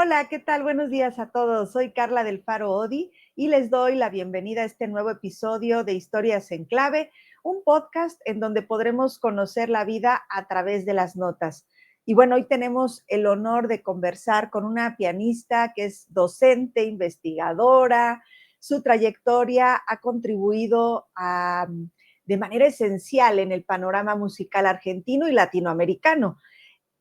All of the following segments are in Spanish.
Hola, ¿qué tal? Buenos días a todos. Soy Carla del Faro Odi y les doy la bienvenida a este nuevo episodio de Historias en Clave, un podcast en donde podremos conocer la vida a través de las notas. Y bueno, hoy tenemos el honor de conversar con una pianista que es docente, investigadora. Su trayectoria ha contribuido de manera esencial en el panorama musical argentino y latinoamericano,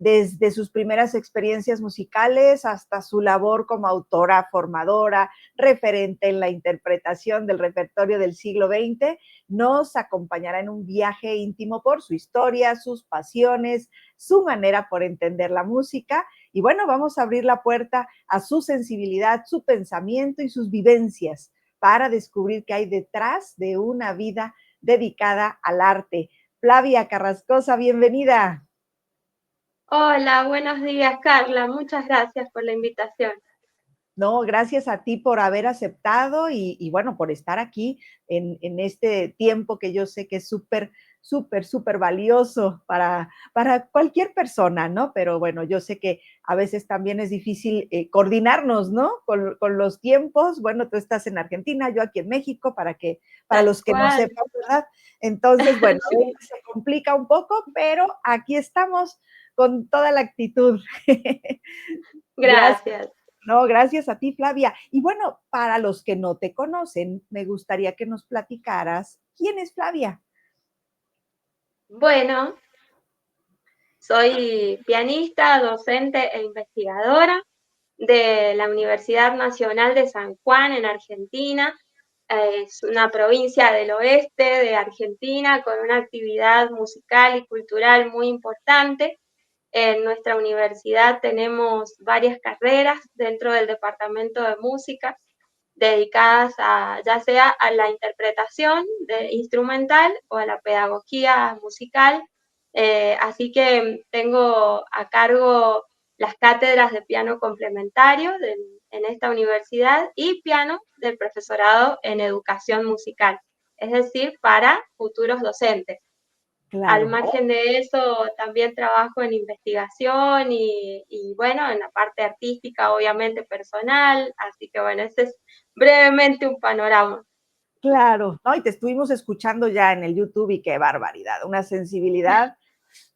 desde sus primeras experiencias musicales hasta su labor como autora, formadora, referente en la interpretación del repertorio del siglo XX, nos acompañará en un viaje íntimo por su historia, sus pasiones, su manera por entender la música. Y bueno, vamos a abrir la puerta a su sensibilidad, su pensamiento y sus vivencias para descubrir qué hay detrás de una vida dedicada al arte. Flavia Carrascosa, bienvenida. Hola, buenos días, Carla. Muchas gracias por la invitación. No, gracias a ti por haber aceptado y bueno, por estar aquí en este tiempo que yo sé que es súper valioso para cualquier persona, ¿no? Pero bueno, yo sé que a veces también es difícil coordinarnos, ¿no? Con los tiempos. Bueno, tú estás en Argentina, yo aquí en México, para Tal los que no cual. sepan, ¿verdad? Entonces, bueno, a Sí, veces se complica un poco, pero aquí estamos con toda la actitud. Gracias. gracias. No, gracias a ti, Flavia. Y bueno, para los que no te conocen, me gustaría que nos platicaras quién es Flavia. Bueno, soy pianista, docente e investigadora de la Universidad Nacional de San Juan en Argentina. Es una provincia del oeste de Argentina con una actividad musical y cultural muy importante. En nuestra universidad tenemos varias carreras dentro del departamento de música dedicadas a ya sea a la interpretación instrumental o a la pedagogía musical. Así que tengo a cargo las cátedras de piano complementario en esta universidad y piano del profesorado en educación musical, es decir, para futuros docentes. Al Claro. Oh, margen de eso, también trabajo en investigación y bueno, en la parte artística, obviamente personal, así que bueno, ese es brevemente un panorama. claro. No, y te estuvimos escuchando ya en el YouTube y qué barbaridad, una sensibilidad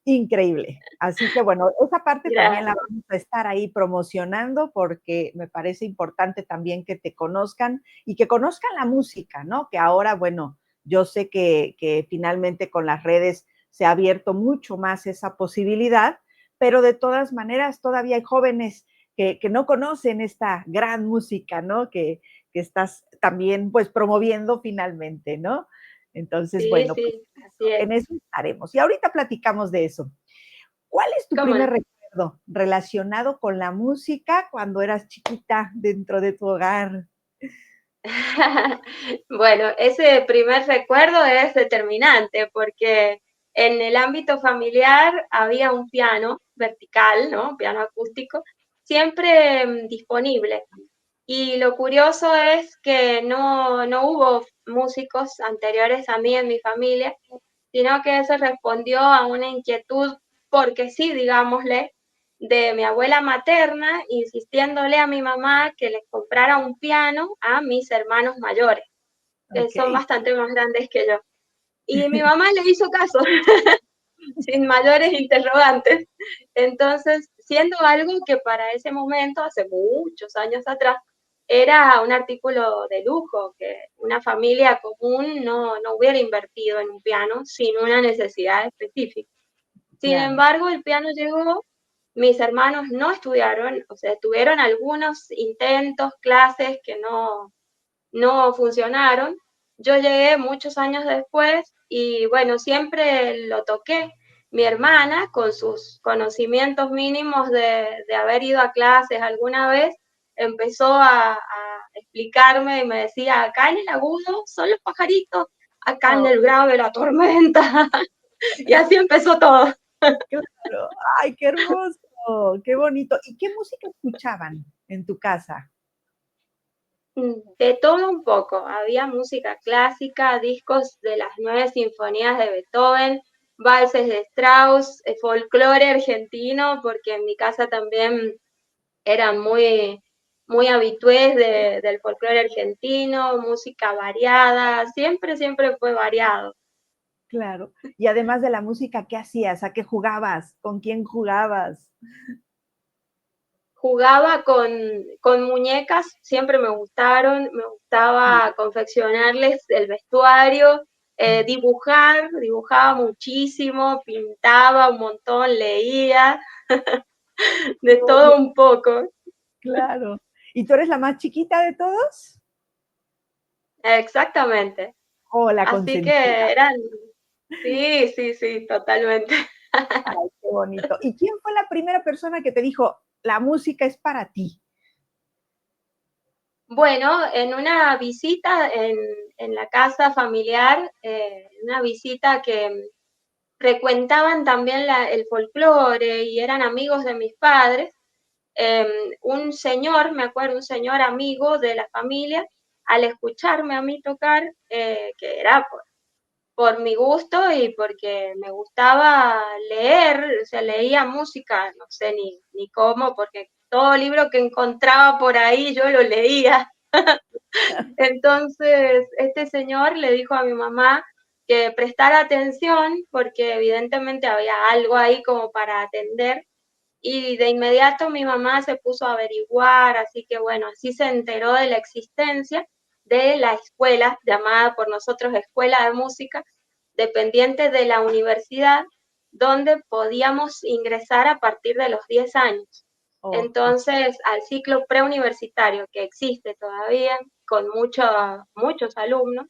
increíble. Así que bueno, esa parte también la Gracias. vamos a estar ahí promocionando porque me parece importante también que te conozcan y que conozcan la música, ¿no? Que ahora, bueno, yo sé que finalmente con las redes se ha abierto mucho más esa posibilidad, pero de todas maneras todavía hay jóvenes que no conocen esta gran música, ¿no? Que estás también pues promoviendo finalmente, ¿no? Entonces, Sí, bueno, pues sí, así es. en eso estaremos. Y ahorita platicamos de eso. ¿Cuál es tu ¿Cómo primer no? recuerdo relacionado con la música cuando eras chiquita dentro de tu hogar? Bueno, ese primer recuerdo es determinante porque en el ámbito familiar había un piano vertical, ¿no? Piano acústico, siempre disponible. Y lo curioso es que no hubo músicos anteriores a mí en mi familia, sino que eso respondió a una inquietud, porque sí, digámosle, de mi abuela materna, insistiéndole a mi mamá que les comprara un piano a mis hermanos mayores, que Ok, son bastante más grandes que yo. Y mi mamá le hizo caso, sin mayores interrogantes. Entonces, siendo algo que para ese momento, hace muchos años atrás, era un artículo de lujo, que una familia común no hubiera invertido en un piano sin una necesidad específica. Sin claro. embargo, el piano llegó, mis hermanos no estudiaron, o sea, tuvieron algunos intentos, clases que no funcionaron. Yo llegué muchos años después y bueno, siempre lo toqué. Mi hermana, con sus conocimientos mínimos de haber ido a clases alguna vez, empezó a explicarme y me decía, acá en el agudo son los pajaritos, acá en Oh, el grave la tormenta. Y así empezó todo. claro. Ay, qué hermoso, qué bonito. ¿Y qué música escuchaban en tu casa? De todo un poco. Había música clásica, discos de las 9 sinfonías de Beethoven, valses de Strauss, folclore argentino, porque en mi casa también eran muy habitués del folclore argentino, música variada, siempre, siempre fue variado. Claro. Y además de la música, ¿qué hacías? ¿A qué jugabas? ¿Con quién jugabas? Jugaba con muñecas, siempre me gustaron, me gustaba confeccionarles el vestuario, dibujaba muchísimo, pintaba un montón, leía, Qué de bonito, todo un poco. claro. ¿Y tú eres la más chiquita de todos? Exactamente. ¿O la Así consentida? que eran, sí, sí, sí, totalmente. Ay, qué bonito. ¿Y quién fue la primera persona que te dijo, la música es para ti? Bueno, en una visita en la casa familiar, una visita que frecuentaban también el folclore y eran amigos de mis padres, eh, un señor, me acuerdo, un señor amigo de la familia, al escucharme a mí tocar, que era por mi gusto y porque me gustaba leer, o sea, leía música, no sé ni cómo, porque todo libro que encontraba por ahí yo lo leía. Entonces, este señor le dijo a mi mamá que prestara atención porque evidentemente había algo ahí como para atender y de inmediato mi mamá se puso a averiguar, así que bueno, así se enteró de la existencia de la escuela, llamada por nosotros Escuela de Música, dependiente de la universidad, donde podíamos ingresar a partir de los 10 años. Ok, Entonces, al ciclo preuniversitario que existe todavía, con muchos alumnos,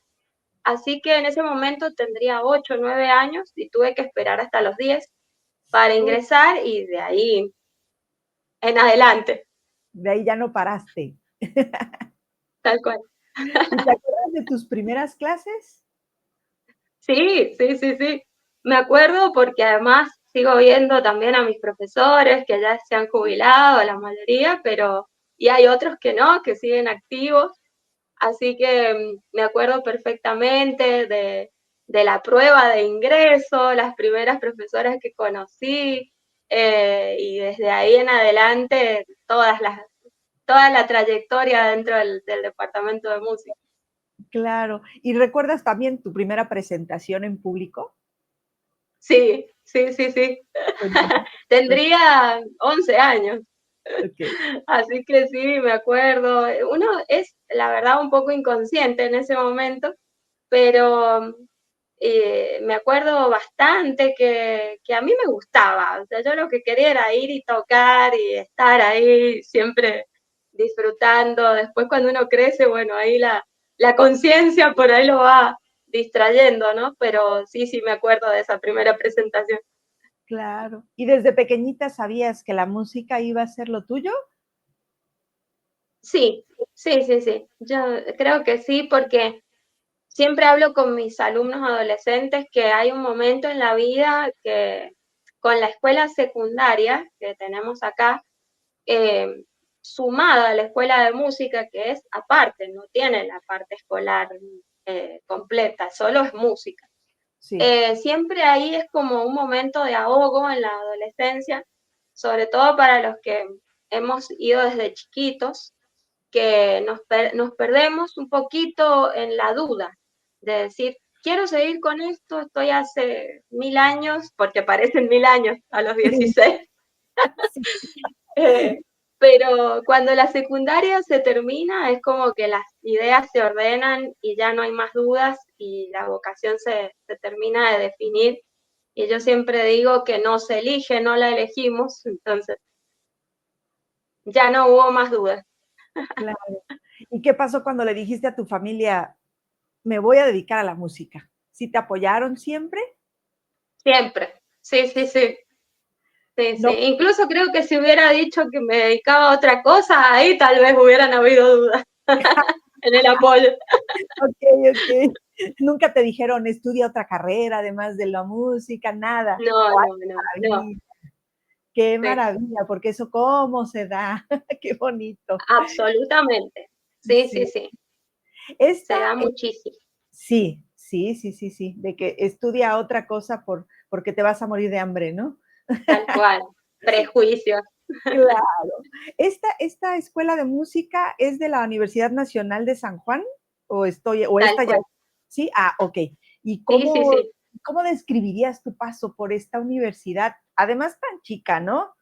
así que en ese momento tendría 8 o 9 años y tuve que esperar hasta los 10 para oh, ingresar y de ahí en adelante, de ahí ya no paraste. tal cual. ¿Y te acuerdas de tus primeras clases? Sí, sí, sí, sí. Me acuerdo porque además sigo viendo también a mis profesores que ya se han jubilado, la mayoría, pero y hay otros que no, que siguen activos. Así que me acuerdo perfectamente de la prueba de ingreso, las primeras profesoras que conocí, y desde ahí en adelante toda la trayectoria dentro del departamento de música. Claro. ¿Y recuerdas también tu primera presentación en público? Sí, sí, sí, sí. Cuéntame. Tendría 11 años, Ok. así que sí, me acuerdo. Uno es, la verdad, un poco inconsciente en ese momento, pero me acuerdo bastante que a mí me gustaba. O sea, yo lo que quería era ir y tocar y estar ahí siempre disfrutando. Después cuando uno crece, bueno, ahí la conciencia por ahí lo va distrayendo, ¿no? Pero sí, sí me acuerdo de esa primera presentación. Claro. ¿Y desde pequeñita sabías que la música iba a ser lo tuyo? Sí, sí, sí, sí. Yo creo que sí, porque siempre hablo con mis alumnos adolescentes que hay un momento en la vida que con la escuela secundaria que tenemos acá, eh, sumada a la escuela de música, que es aparte, no tiene la parte escolar completa, solo es música. Sí. Siempre ahí es como un momento de ahogo en la adolescencia, sobre todo para los que hemos ido desde chiquitos, que nos perdemos un poquito en la duda de decir, quiero seguir con esto, estoy hace 1000 años, porque parecen 1000 años a los 16, Sí, eh, pero cuando la secundaria se termina es como que las ideas se ordenan y ya no hay más dudas y la vocación se termina de definir. Y yo siempre digo que no se elige, no la elegimos, entonces ya no hubo más dudas. claro. ¿Y qué pasó cuando le dijiste a tu familia, me voy a dedicar a la música? ¿Sí te apoyaron siempre? Siempre. Sí, sí, sí. Sí, sí. No. Incluso creo que si hubiera dicho que me dedicaba a otra cosa, ahí tal vez hubieran habido dudas en el apoyo. Ok, ok. Nunca te dijeron, estudia otra carrera además de la música, nada. No, ¡Ay, no, no, qué no. maravilla! Qué Sí, maravilla, porque eso cómo se da. Qué bonito. absolutamente. Sí, Sí. sí, sí. Se Esta, da muchísimo. sí, sí, sí, sí, sí, de que estudia otra cosa porque te vas a morir de hambre, ¿no? Tal cual. Prejuicios. Claro. ¿Esta escuela de música es de la Universidad Nacional de San Juan? ¿O Tal esta ya? cual. Sí, ok. ¿Y Sí, sí, sí. cómo describirías tu paso por esta universidad? Además tan chica, ¿no?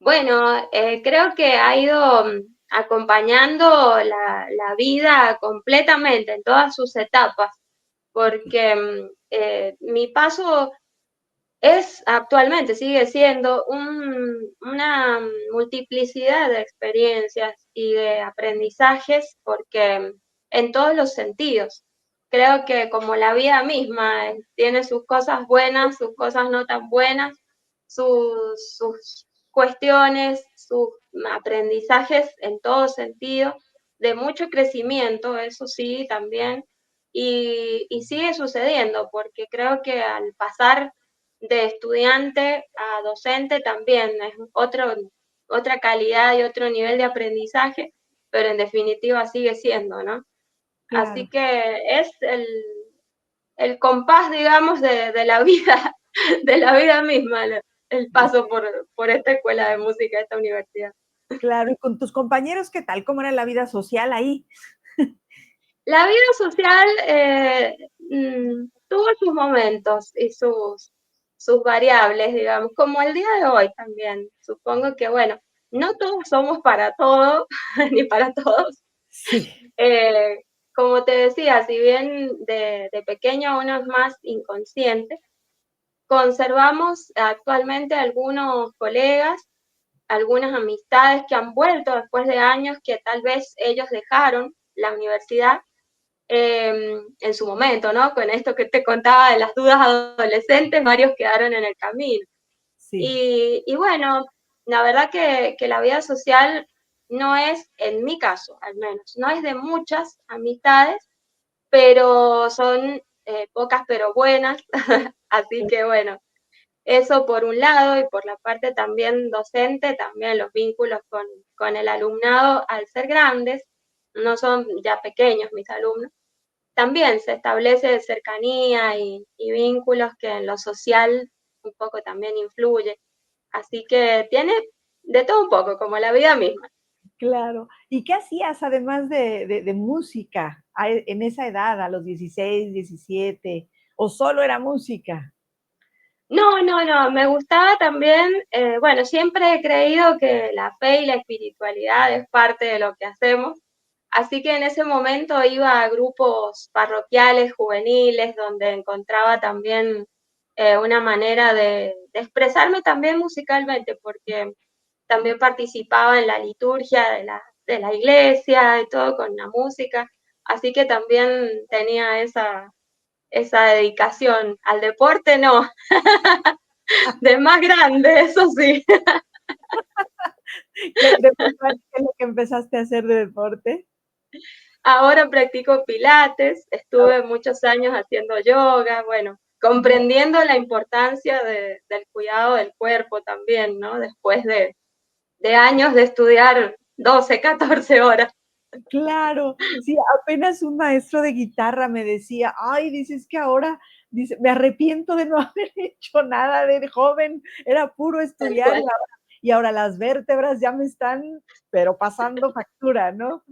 Bueno, creo que ha ido acompañando la vida completamente en todas sus etapas, porque mi paso es actualmente, sigue siendo una multiplicidad de experiencias y de aprendizajes, porque en todos los sentidos. Creo que como la vida misma tiene sus cosas buenas, sus cosas no tan buenas, sus cuestiones, sus aprendizajes en todo sentido, de mucho crecimiento, eso sí, también, y sigue sucediendo, porque creo que al pasar de estudiante a docente también es otra calidad y otro nivel de aprendizaje, pero en definitiva sigue siendo, ¿no? Así Claro. que es el compás, digamos, de la vida, de la vida misma, el paso por esta escuela de música, esta universidad. Claro, y con tus compañeros, ¿qué tal? ¿Cómo era la vida social ahí? La vida social tuvo sus momentos y sus variables, digamos, como el día de hoy también. Supongo que, bueno, no todos somos para todo, ni para todos. Sí, Eh, Como te decía, si bien de pequeño uno es más inconsciente, conservamos actualmente algunos colegas, algunas amistades que han vuelto después de años que tal vez ellos dejaron la universidad en su momento, ¿no? Con esto que te contaba de las dudas adolescentes, varios quedaron en el camino. sí, Y bueno, la verdad que la vida social no es, en mi caso al menos, no es de muchas amistades, pero son pocas pero buenas, así que bueno, eso por un lado y por la parte también docente, también los vínculos con el alumnado al ser grandes, no son ya pequeños mis alumnos, también se establece cercanía y vínculos que en lo social un poco también influye. Así que tiene de todo un poco, como la vida misma. claro. ¿Y qué hacías además de música en esa edad, a los 16, 17? ¿O solo era música? No, no, no, me gustaba también, bueno, siempre he creído que la fe y la espiritualidad es parte de lo que hacemos, así que en ese momento iba a grupos parroquiales, juveniles, donde encontraba también una manera de expresarme también musicalmente, porque también participaba en la liturgia de la iglesia y todo con la música, así que también tenía esa dedicación. Al deporte no, de más grande, eso sí. ¿Qué es lo que empezaste a hacer de deporte? Ahora practico pilates, estuve muchos años haciendo yoga, bueno, comprendiendo la importancia del cuidado del cuerpo también, ¿no? Después de años de estudiar 12, 14 horas. Claro, sí, apenas un maestro de guitarra me decía, ay, dices que ahora, dice, me arrepiento de no haber hecho nada de joven, era puro Tal estudiar cual. y ahora las vértebras ya me están, pero pasando factura, ¿no?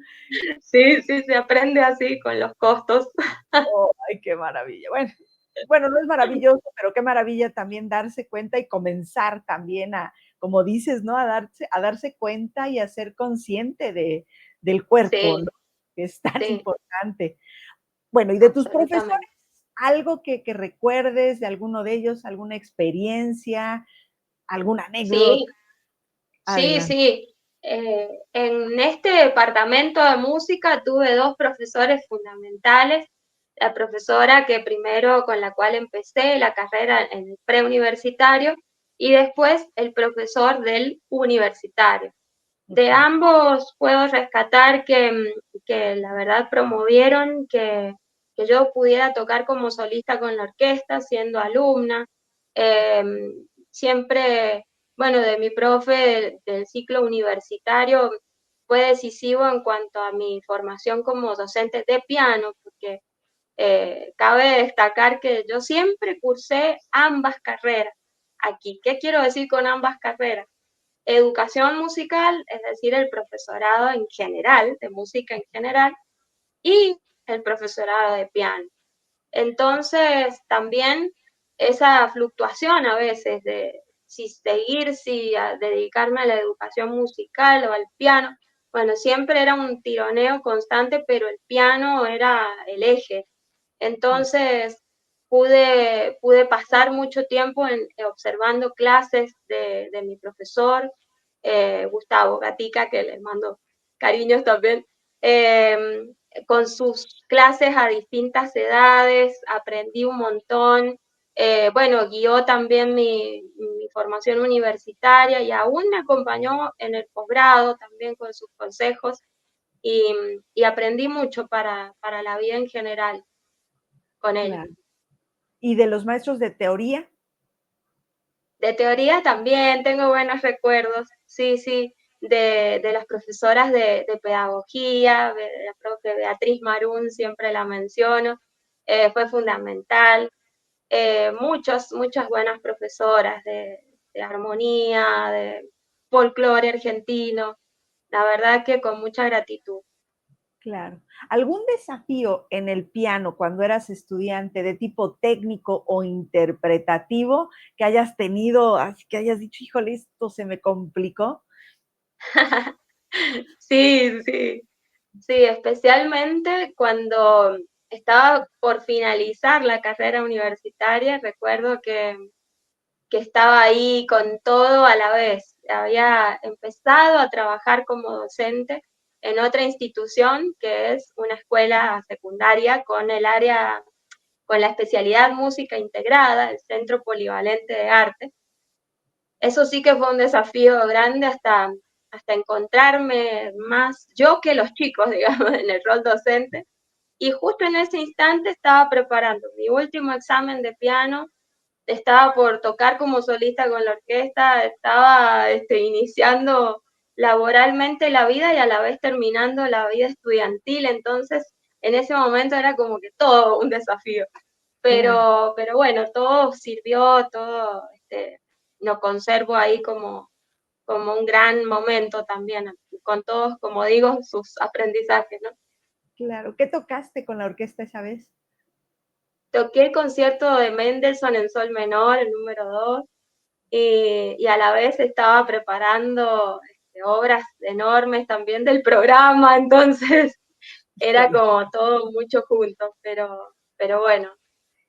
Sí, sí, se aprende así con los costos. Oh, ay, qué maravilla. Bueno, no es maravilloso, pero qué maravilla también darse cuenta y comenzar también como dices, ¿no? A darse cuenta y a ser consciente del cuerpo, ¿no? Sí, Que es tan sí, importante. Bueno, y de tus profesores, absolutamente. algo que recuerdes de alguno de ellos, alguna experiencia, alguna anécdota. Sí, sí, Adelante. sí. En este departamento de música tuve dos profesores fundamentales. La profesora que primero con la cual empecé la carrera en el preuniversitario y después el profesor del universitario. De Okey, ambos puedo rescatar que la verdad promovieron que yo pudiera tocar como solista con la orquesta siendo alumna. Siempre, bueno, de mi profe del ciclo universitario fue decisivo en cuanto a mi formación como docente de piano, porque cabe destacar que yo siempre cursé ambas carreras, aquí. ¿Qué quiero decir con ambas carreras? Educación musical, es decir, el profesorado en general, de música en general, y el profesorado de piano. Entonces, también esa fluctuación a veces de si seguir, si dedicarme a la educación musical o al piano, bueno, siempre era un tironeo constante, pero el piano era el eje. Entonces, pude pasar mucho tiempo observando clases de mi profesor, Gustavo Gatica, que les mando cariños también, con sus clases a distintas edades, aprendí un montón. Bueno, guió también mi formación universitaria y aún me acompañó en el posgrado también con sus consejos y, y aprendí mucho para la vida en general con ella. Claro. ¿Y de los maestros de teoría? De teoría también tengo buenos recuerdos, sí, sí, de las profesoras de pedagogía, de la profe Beatriz Marún, siempre la menciono, fue fundamental. Muchas buenas profesoras de armonía, de folclore argentino, la verdad que con mucha gratitud. Claro. ¿Algún desafío en el piano cuando eras estudiante de tipo técnico o interpretativo que hayas tenido, así que hayas dicho, híjole, esto se me complicó? Sí, sí, sí, especialmente cuando estaba por finalizar la carrera universitaria, recuerdo que estaba ahí con todo a la vez. Había empezado a trabajar como docente en otra institución que es una escuela secundaria con el área, con la especialidad música integrada, el Centro Polivalente de Arte. Eso sí que fue un desafío grande hasta encontrarme más yo que los chicos, digamos, en el rol docente. Y justo en ese instante estaba preparando mi último examen de piano, estaba por tocar como solista con la orquesta, estaba iniciando laboralmente la vida y a la vez terminando la vida estudiantil, entonces en ese momento era como que todo un desafío. Claro. Pero bueno, todo sirvió, todo lo conservo ahí como un gran momento también, con todos, como digo, sus aprendizajes, ¿no? Claro. ¿Qué tocaste con la orquesta esa vez? Toqué el concierto de Mendelssohn en sol menor, el número 2, y a la vez estaba preparando obras enormes también del programa, entonces era Híjole, como todo mucho junto, pero bueno,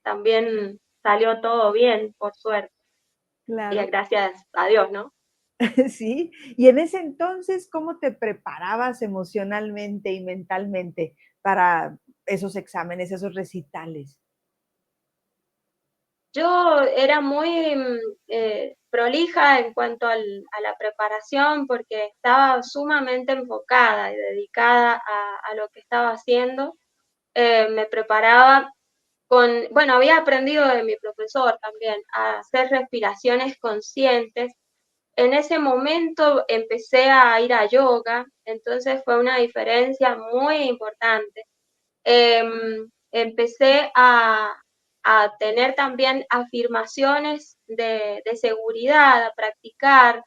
también salió todo bien, por suerte, y claro. gracias a Dios, ¿no? Sí. Y en ese entonces, ¿cómo te preparabas emocionalmente y mentalmente para esos exámenes, esos recitales? Yo era muy prolija en cuanto a la preparación porque estaba sumamente enfocada y dedicada a lo que estaba haciendo. Me preparaba bueno, había aprendido de mi profesor también a hacer respiraciones conscientes. En ese momento empecé a ir a yoga, entonces fue una diferencia muy importante. Empecé a tener también afirmaciones de seguridad, a practicar.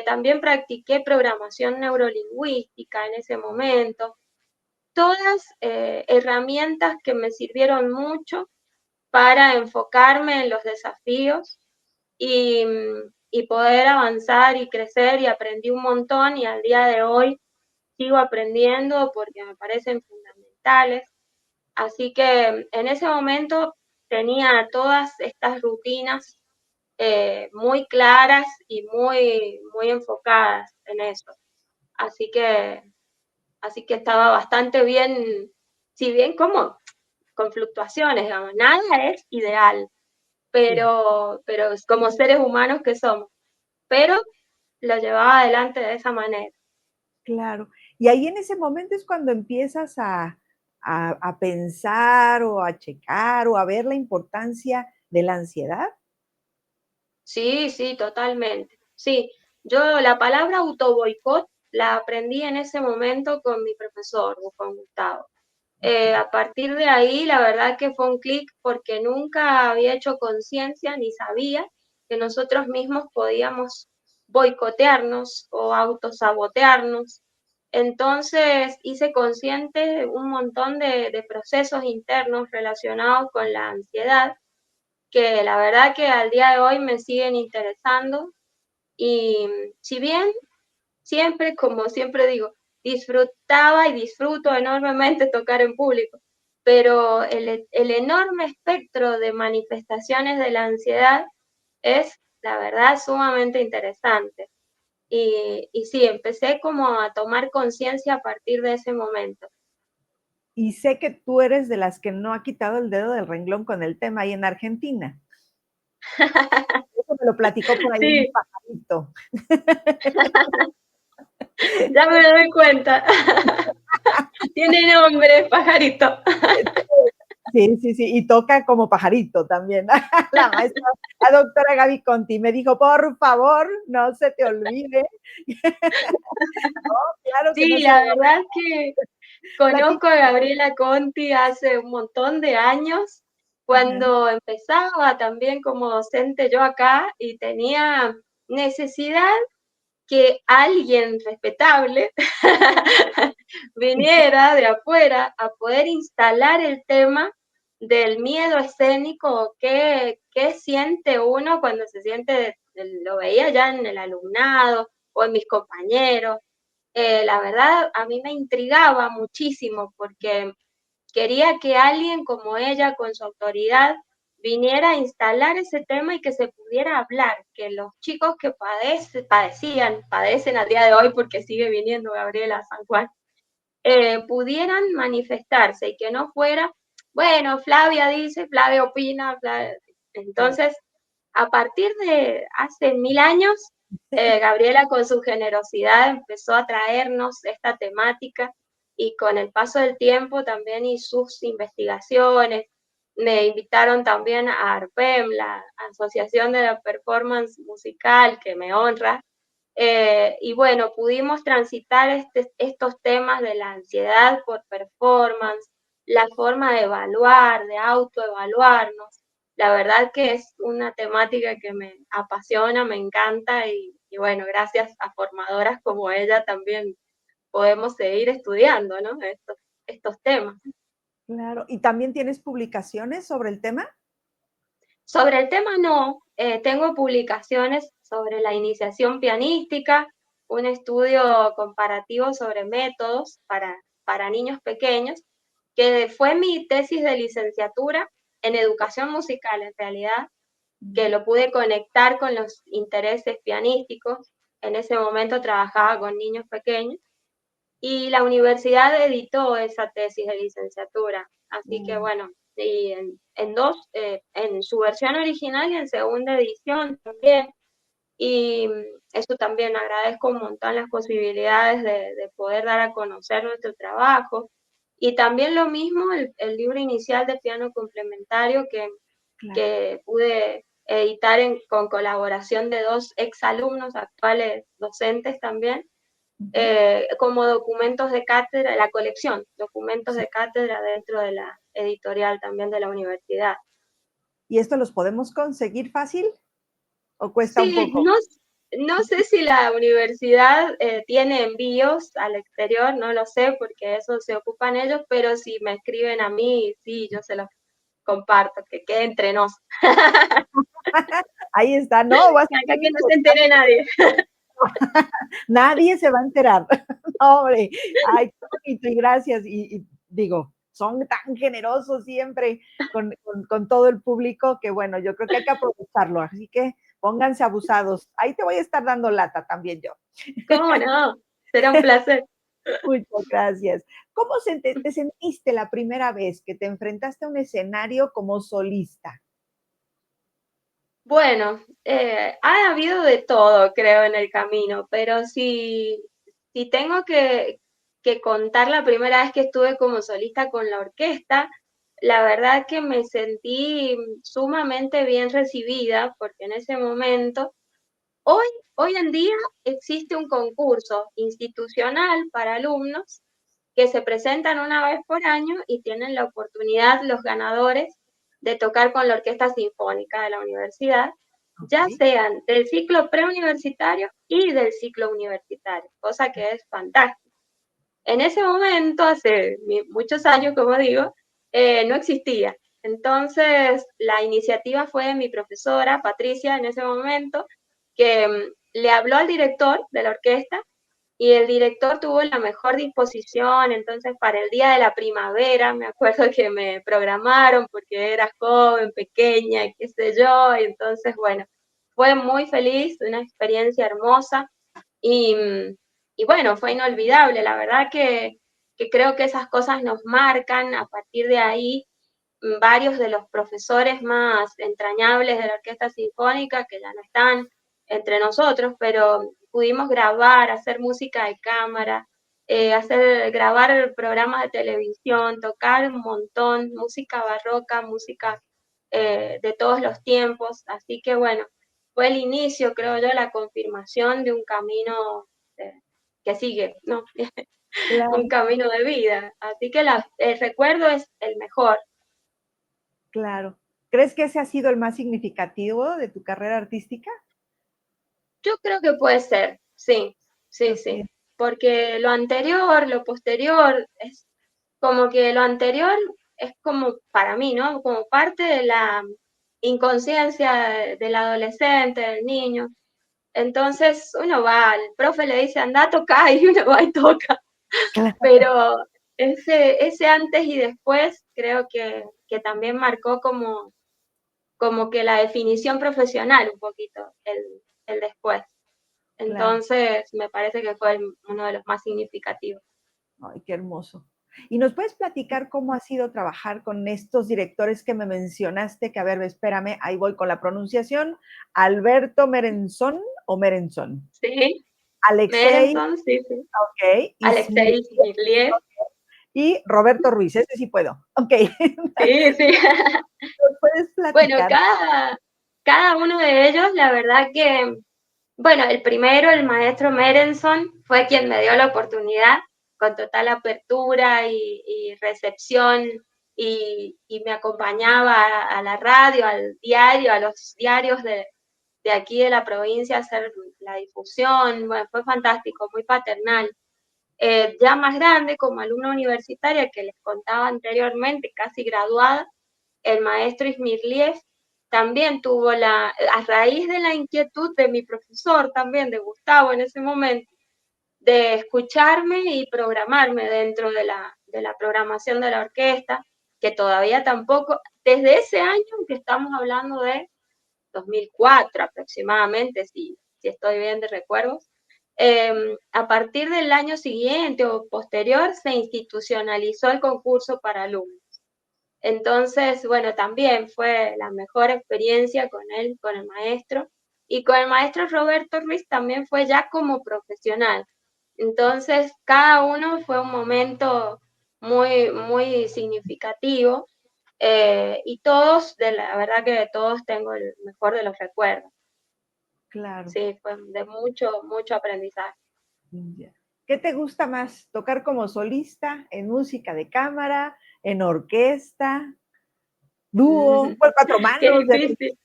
También practiqué programación neurolingüística en ese momento. Todas herramientas que me sirvieron mucho para enfocarme en los desafíos y, y poder avanzar y crecer y aprendí un montón y al día de hoy sigo aprendiendo porque me parecen fundamentales. Así que en ese momento tenía todas estas rutinas muy claras y muy enfocadas en eso. Así que, así que estaba bastante bien, si bien como con fluctuaciones, digamos, nada es ideal, Sí, pero como seres humanos que somos, pero lo llevaba adelante de esa manera. claro. Y ahí en ese momento es cuando empiezas a pensar o a checar o a ver la importancia de la ansiedad. Sí, sí, totalmente. Sí, yo la palabra autoboicot la aprendí en ese momento con mi profesor, con Gustavo. Okey, A partir de ahí, la verdad que fue un clic porque nunca había hecho conciencia ni sabía. que nosotros mismos podíamos boicotearnos o autosabotearnos. Entonces hice consciente un montón de procesos internos relacionados con la ansiedad, que la verdad que al día de hoy me siguen interesando. Y si bien siempre, como siempre digo, disfrutaba y disfruto enormemente tocar en público, pero el enorme espectro de manifestaciones de la ansiedad es, la verdad, sumamente interesante. Y sí, empecé como a tomar conciencia a partir de ese momento. Y sé que tú eres de las que no ha quitado el dedo del renglón con el tema ahí en Argentina. Eso me lo platicó por ahí un Sí, pajarito. ya me doy cuenta. Tiene nombre, pajarito. Sí, sí, sí, y toca como pajarito también. La maestra, la doctora Gaby Conti me dijo, por favor, no se te olvide. No, claro que no Sí, se la va a verdad que platicar. conozco a Gabriela Conti hace un montón de años, cuando empezaba también como docente yo acá y tenía necesidad que alguien respetable viniera de afuera a poder instalar el tema del miedo escénico, qué siente uno cuando se siente, lo veía ya en el alumnado o en mis compañeros. La verdad, a mí me intrigaba muchísimo porque quería que alguien como ella, con su autoridad, viniera a instalar ese tema y que se pudiera hablar, que los chicos que padecen al día de hoy, porque sigue viniendo Gabriela a San Juan, pudieran manifestarse y que no fuera, bueno, Flavia dice, Flavia opina, Flavia. Entonces, a partir de hace 1000 años, Gabriela con su generosidad empezó a traernos esta temática y con el paso del tiempo también y sus investigaciones, me invitaron también a ARPEM, la Asociación de la Performance Musical, que me honra, y bueno, pudimos transitar estos temas de la ansiedad por performance, la forma de evaluar, de autoevaluarnos. La verdad que es una temática que me apasiona, me encanta y bueno, gracias a formadoras como ella también podemos seguir estudiando, ¿no? Estos temas. Claro, ¿y también tienes publicaciones sobre el tema? Sobre el tema no, tengo publicaciones sobre la iniciación pianística, un estudio comparativo sobre métodos para niños pequeños, que fue mi tesis de licenciatura en educación musical en realidad, que lo pude conectar con los intereses pianísticos. En ese momento trabajaba con niños pequeños y la universidad editó esa tesis de licenciatura. Así que bueno, y en su versión original y en segunda edición también. Y eso también agradezco un montón las posibilidades de poder dar a conocer nuestro trabajo. Y también lo mismo el libro inicial de piano complementario Claro. que pude editar con colaboración de 2 exalumnos actuales docentes también, como documentos de cátedra, la colección, documentos Sí. de cátedra dentro de la editorial también de la universidad. ¿Y esto los podemos conseguir fácil o cuesta un Sí, poco? no sé si la universidad tiene envíos al exterior, no lo sé porque eso se ocupan ellos, pero si me escriben a mí, sí, yo se los comparto, que quede entre nos. Ahí está, no, va a ser Acá muy que no se importante. entere nadie. Nadie se va a enterar. No, hombre, ay, qué bonito y gracias. Y digo, son tan generosos siempre con todo el público que bueno, yo creo que hay que aprovecharlo. Así que pónganse abusados. Ahí te voy a estar dando lata también yo. ¿Cómo no? Será un placer. Muchas gracias. ¿Cómo te sentiste la primera vez que te enfrentaste a un escenario como solista? Bueno, ha habido de todo, creo, en el camino, pero si tengo que contar la primera vez que estuve como solista con la orquesta, la verdad que me sentí sumamente bien recibida, porque en ese momento, hoy, hoy en día existe un concurso institucional para alumnos que se presentan una vez por año y tienen la oportunidad los ganadores de tocar con la Orquesta Sinfónica de la universidad. ya Ok, sean del ciclo preuniversitario y del ciclo universitario, cosa que es fantástica. En ese momento, hace muchos años, como digo, no existía. Entonces, la iniciativa fue de mi profesora, Patricia, en ese momento, que le habló al director de la orquesta y el director tuvo la mejor disposición. Entonces, para el día de la primavera, me acuerdo que me programaron porque era joven, pequeña, qué sé yo, y entonces, bueno, fue muy feliz, una experiencia hermosa y, y bueno, fue inolvidable. La verdad que creo que esas cosas nos marcan. A partir de ahí, varios de los profesores más entrañables de la Orquesta Sinfónica, que ya no están entre nosotros, pero pudimos grabar, hacer música de cámara, grabar programas de televisión, tocar un montón, música barroca, música de todos los tiempos. Así que bueno, fue el inicio, creo yo, la confirmación de un camino eh, que sigue, ¿no? Un claro, camino de vida. Así que el recuerdo es el mejor. claro. ¿Crees que ese ha sido el más significativo de tu carrera artística? Yo creo que puede ser, sí, sí, sí, Ok, porque lo anterior, lo posterior, es como que lo anterior es como para mí, ¿no? Como parte de la inconsciencia del adolescente, del niño. Entonces uno va, el profe le dice anda a tocar y uno va y toca, claro, pero ese antes y después creo que también marcó como que la definición profesional un poquito, el después. claro. Entonces, me parece que fue uno de los más significativos. Ay, qué hermoso. ¿Y nos puedes platicar cómo ha sido trabajar con estos directores que me mencionaste? Que a ver, espérame, ahí voy con la pronunciación. Alberto Merenzón o Merenzón. Sí, Alexei, Merenson, sí, sí. ok, Alexei Smirliev, y Roberto Ruiz, ese sí puedo. Ok, sí, sí. ¿nos puedes Bueno, platicar? cada uno de ellos, la verdad que, bueno, el primero, el maestro Merenson, fue quien me dio la oportunidad con total apertura y recepción y me acompañaba a la radio, al diario, a los diarios de aquí de la provincia a hacer la difusión. Bueno, fue fantástico, muy paternal. Ya más grande, como alumna universitaria que les contaba anteriormente, casi graduada, el maestro Ismirliev también tuvo a raíz de la inquietud de mi profesor también, de Gustavo en ese momento, de escucharme y programarme dentro de la programación de la orquesta, que todavía tampoco, desde ese año que estamos hablando de 2004 aproximadamente, si estoy bien de recuerdos, a partir del año siguiente o posterior se institucionalizó el concurso para alumnos. Entonces, bueno, también fue la mejor experiencia con él, con el maestro. Y con el maestro Roberto Ruiz también fue ya como profesional. Entonces, cada uno fue un momento muy, muy significativo. Y todos, de la verdad que de todos tengo el mejor de los recuerdos. Claro. Sí, fue de mucho, mucho aprendizaje. Ya. ¿Qué te gusta más? ¿Tocar como solista, en música de cámara, en orquesta, dúo, por cuatro Qué manos? difícil.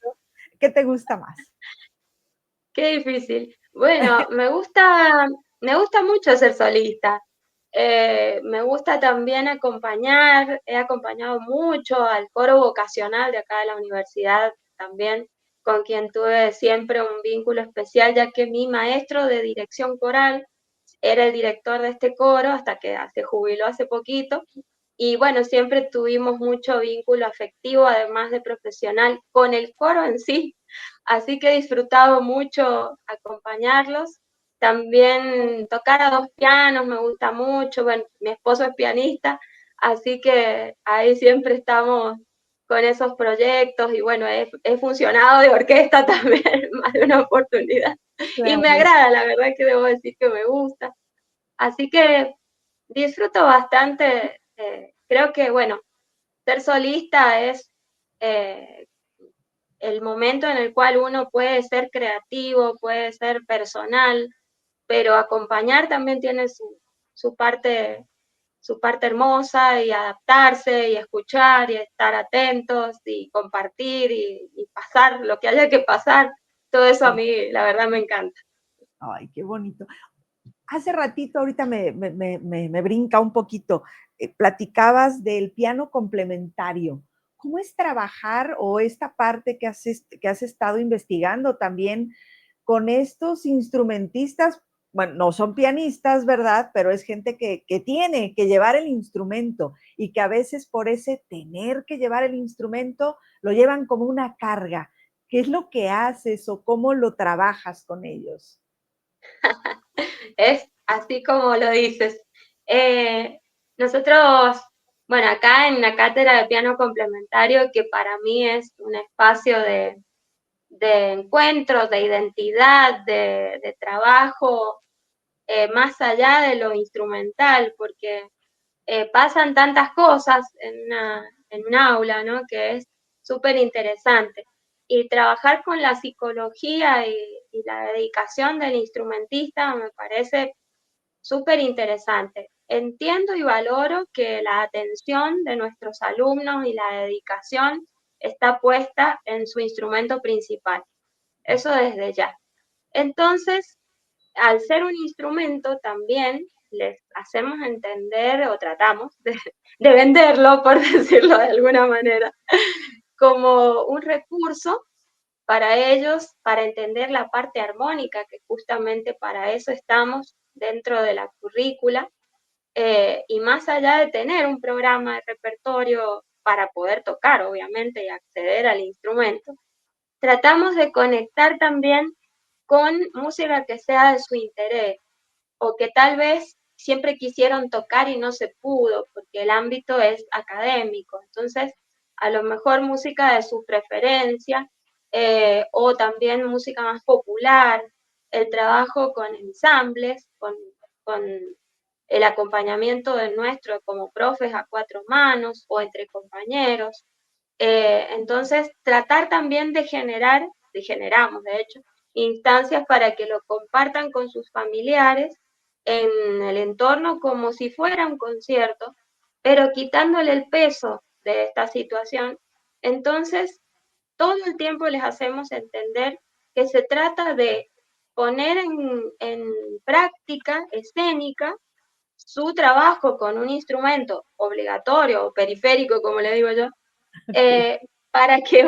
¿Qué te gusta más? Qué difícil. Bueno, me gusta mucho ser solista. Me gusta también acompañar. He acompañado mucho al coro vocacional de acá de la universidad también, con quien tuve siempre un vínculo especial, ya que mi maestro de dirección coral era el director de este coro hasta que se jubiló hace poquito. Y bueno, siempre tuvimos mucho vínculo afectivo, además de profesional, con el coro en sí. Así que he disfrutado mucho acompañarlos. También tocar a dos pianos me gusta mucho. Bueno, mi esposo es pianista, así que ahí siempre estamos con esos proyectos y bueno, he funcionado de orquesta también más de una oportunidad. Y me Claro, agrada, la verdad que debo decir que me gusta. Así que disfruto bastante. Creo que, bueno, ser solista es eh, el momento en el cual uno puede ser creativo, puede ser personal, pero acompañar también tiene su parte, su parte hermosa y adaptarse y escuchar y estar atentos y compartir y pasar lo que haya que pasar. todo eso a mí, la verdad, me encanta. Ay, qué bonito. Hace ratito, ahorita me brinca un poquito, platicabas del piano complementario. ¿Cómo es trabajar o esta parte que has estado investigando también con estos instrumentistas? Bueno, no son pianistas, ¿verdad? Pero es gente que tiene que llevar el instrumento y que a veces por ese tener que llevar el instrumento lo llevan como una carga. ¿Qué es lo que haces o cómo lo trabajas con ellos? Es así como lo dices. Nosotros, bueno, acá en la cátedra de piano complementario, que para mí es un espacio de encuentro, de identidad, de trabajo, más allá de lo instrumental, porque pasan tantas cosas en un aula, ¿no? Que es súper interesante. Y trabajar con la psicología y la dedicación del instrumentista me parece súper interesante. Entiendo y valoro que la atención de nuestros alumnos y la dedicación está puesta en su instrumento principal. Eso desde ya. Entonces, al ser un instrumento, también les hacemos entender o tratamos de venderlo, por decirlo de alguna manera, como un recurso para ellos, para entender la parte armónica, que justamente para eso estamos dentro de la currícula, y más allá de tener un programa de repertorio para poder tocar, obviamente, y acceder al instrumento, tratamos de conectar también con música que sea de su interés o que tal vez siempre quisieron tocar y no se pudo porque el ámbito es académico. Entonces, a lo mejor música de su preferencia o también música más popular, el trabajo con ensambles, con el acompañamiento de nuestro como profes a cuatro manos o entre compañeros. Entonces, tratar también de generar, y generamos de hecho, instancias para que lo compartan con sus familiares en el entorno como si fuera un concierto, pero quitándole el peso de esta situación. Entonces, todo el tiempo les hacemos entender que se trata de poner en práctica escénica su trabajo con un instrumento obligatorio o periférico, como le digo yo, Okay. para que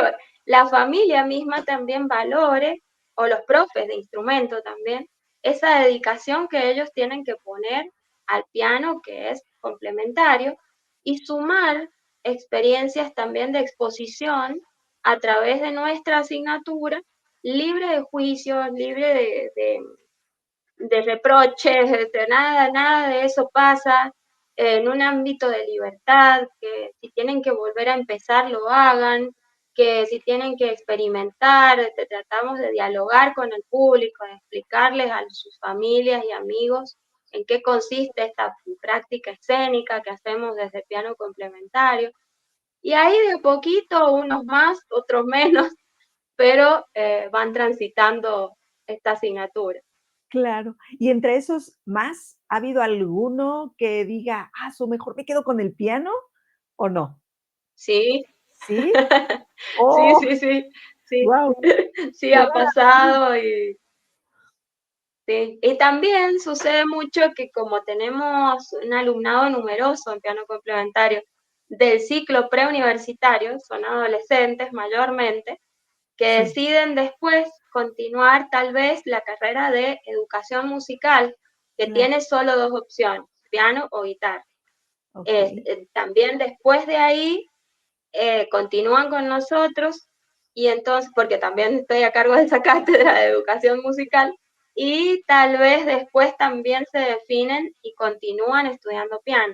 la familia misma también valore, o los profes de instrumento también, esa dedicación que ellos tienen que poner al piano, que es complementario, y sumar experiencias también de exposición a través de nuestra asignatura, libre de juicios, libre de reproches, de nada, nada de eso pasa, en un ámbito de libertad, que si tienen que volver a empezar lo hagan, que si tienen que experimentar, tratamos de dialogar con el público, de explicarles a sus familias y amigos en qué consiste esta práctica escénica que hacemos desde piano complementario. Y ahí de poquito, unos más, otros menos, pero van transitando esta asignatura. Claro. Y entre esos más, ¿ha habido alguno que diga: "Ah, su mejor me quedo con el piano", o no? Sí, ¿Sí? sí, Oh, sí, sí, sí, guau, sí qué ha maravilla. pasado y sí. Y también sucede mucho que como tenemos un alumnado numeroso en piano complementario del ciclo preuniversitario, son adolescentes mayormente, que Sí, deciden después continuar tal vez la carrera de educación musical, que claro, tiene solo dos opciones, piano o guitarra. okey, También después de ahí continúan con nosotros y entonces, porque también estoy a cargo de esa cátedra de educación musical, y tal vez después también se definen y continúan estudiando piano,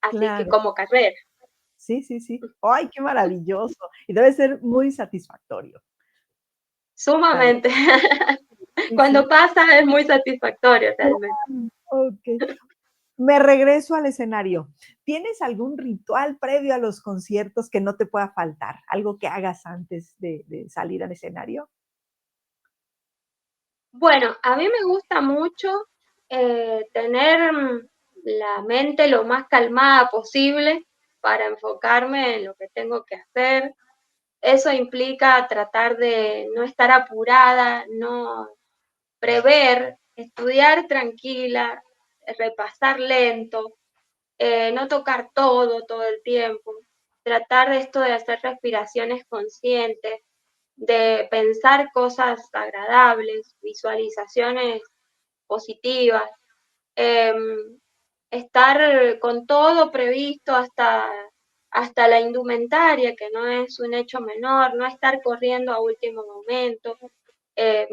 así que claro. como carrera, Sí, sí, sí. Ay, qué maravilloso. Y debe ser muy satisfactorio, ¿sabes? sumamente. Sí, Cuando sí. pasa es muy satisfactorio realmente. Claro, okey. Me regreso al escenario. ¿Tienes algún ritual previo a los conciertos que no te pueda faltar? ¿Algo que hagas antes de salir al escenario? Bueno, a mí me gusta mucho tener la mente lo más calmada posible para enfocarme en lo que tengo que hacer. Eso implica tratar de no estar apurada, no prever, estudiar tranquila, repasar lento, no tocar todo el tiempo, tratar de esto de hacer respiraciones conscientes, de pensar cosas agradables, visualizaciones positivas, eh, estar con todo previsto hasta la indumentaria, que no es un hecho menor, no estar corriendo a último momento. Eh,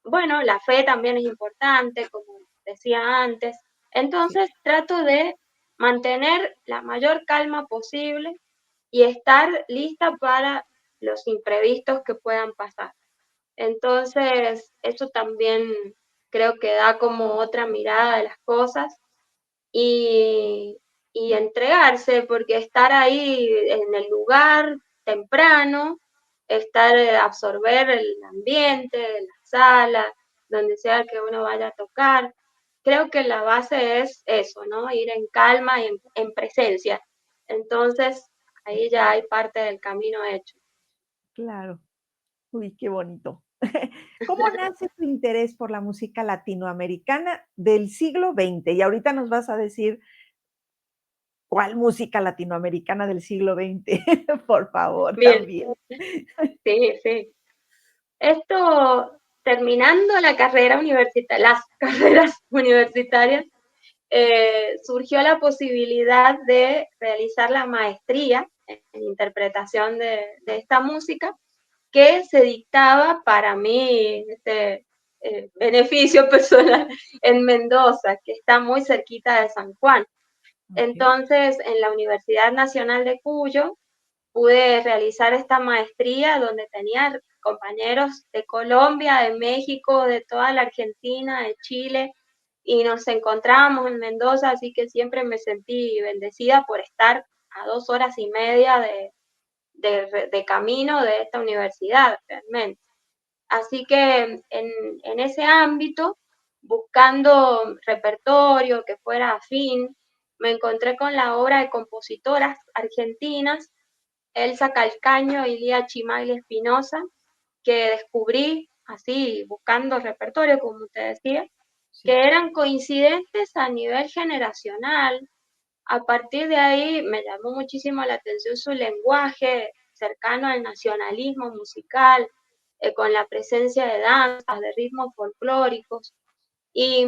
bueno, la fe también es importante, como decía antes. Sí, Entonces trato de mantener la mayor calma posible y estar lista para los imprevistos que puedan pasar. Entonces, eso también creo que da como otra mirada de las cosas y, y entregarse, porque estar ahí en el lugar temprano, estar, absorber el ambiente, la sala, donde sea que uno vaya a tocar, creo que la base es eso, ¿no? Ir en calma y en presencia. Entonces, ahí ya hay parte del camino hecho. claro. Uy, qué bonito. ¿Cómo nace tu interés por la música latinoamericana del siglo XX? Y ahorita nos vas a decir cuál música latinoamericana del siglo XX, por favor, Bien, también. sí, sí. Esto, terminando la carrera universitaria, las carreras universitarias, surgió la posibilidad de realizar la maestría en interpretación de esta música que se dictaba para mí, este beneficio personal, en Mendoza, que está muy cerquita de San Juan. Okay. Entonces, en la Universidad Nacional de Cuyo, pude realizar esta maestría donde tenía compañeros de Colombia, de México, de toda la Argentina, de Chile, y nos encontrábamos en Mendoza, así que siempre me sentí bendecida por estar a 2 horas y media de camino de esta universidad, realmente. Así que en ese ámbito, buscando repertorio que fuera afín, me encontré con la obra de compositoras argentinas Elsa Calcaño y Lía Chimaglia Espinosa, que descubrí así, buscando repertorio, como te decía, Sí. que eran coincidentes a nivel generacional. A partir de ahí me llamó muchísimo la atención su lenguaje cercano al nacionalismo musical, con la presencia de danzas, de ritmos folclóricos. Y,